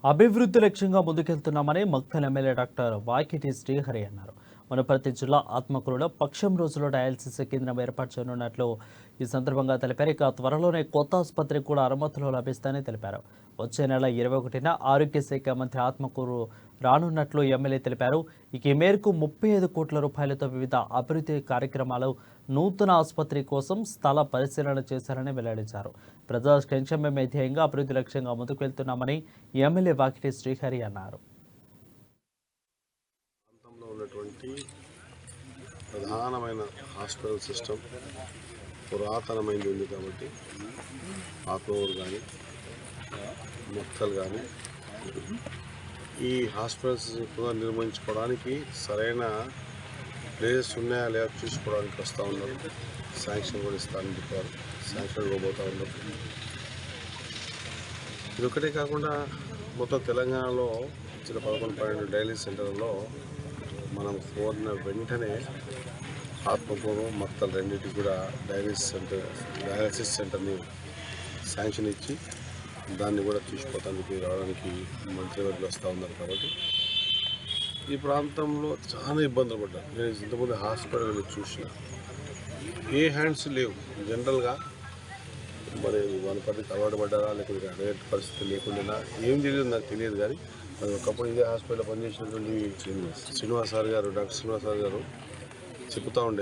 అభివృద్ధి లక్ష్యంగా ముందుకెళ్తున్నామని Makthal MLA doctor Vakiti Srihari అన్నారు. వనపర్తి జిల్లా ఆత్మకూరులో పక్షం రోజులో డయాలసిస్ కేంద్రం ఏర్పాటు చేయనున్నట్లు ఈ సందర్భంగా తెలిపారు. ఇక త్వరలోనే కొత్త ఆసుపత్రి కూడా అనుమతులు లభిస్తాయని తెలిపారు. వచ్చే నెల 21న ఆరోగ్య శాఖ మంత్రి ఆత్మకూరు రానున్నట్లు ఎమ్మెల్యే తెలిపారు. ఇక ఈ మేరకు 35 కోట్ల రూపాయలతో వివిధ అభివృద్ధి కార్యక్రమాలు, నూతన ఆసుపత్రి కోసం స్థల పరిశీలన చేశారని వెల్లడించారు. ప్రజా సంక్షేమమే ధ్యేయంగా అభివృద్ధి లక్ష్యంగా ముందుకు వెళ్తున్నామని ఎమ్మెల్యే వాకిటి శ్రీహరి అన్నారు. ఉన్నటువంటి ప్రధానమైన హాస్పిటల్ సిస్టమ్ పురాతనమైంది ఉంది కాబట్టి ఆత్మూరు కానీ మొక్కలు కానీ ఈ హాస్పిటల్స్ పునర్నిర్మించుకోవడానికి సరైన ప్లేసెస్ ఉన్నాయా లేదా చూసుకోవడానికి వస్తూ ఉన్నారు. శాంక్షన్ కూడా ఇస్తారని చెప్పారు. శాంక్షన్ ఇవ్వబోతూ ఉన్నారు. ఇది ఒకటే కాకుండా మొత్తం తెలంగాణలో ఇచ్చిన 11 డయాలసిస్ సెంటర్లో మనం కోరిన వెంటనే ఆత్మకూరు మక్తల్ రెండింటికి కూడా డయాలసిస్ సెంటర్ని శాంక్షన్ ఇచ్చి దాన్ని కూడా తీసుకుపోతానికి రావడానికి మంత్రివర్యులు వస్తూ ఉన్నారు. కాబట్టి ఈ ప్రాంతంలో చాలా ఇబ్బందులు పడ్డారు. నేను ఇంతకుముందు హాస్పిటల్ చూసిన ఏ హ్యాండ్స్ లేవు. జనరల్గా మరి వనపర్తికి అలవాటు పడ్డారా లేకపోతే అదే పరిస్థితి లేకుండా ఏం తెలియదు నాకు తెలియదు. కానీ మరి ఒకప్పుడు ఇదే హాస్పిటల్లో పనిచేసినటువంటి శ్రీనివాస్ సార్ గారు, డాక్టర్ శ్రీనివాస్ సార్ గారు చెప్తూ ఉండే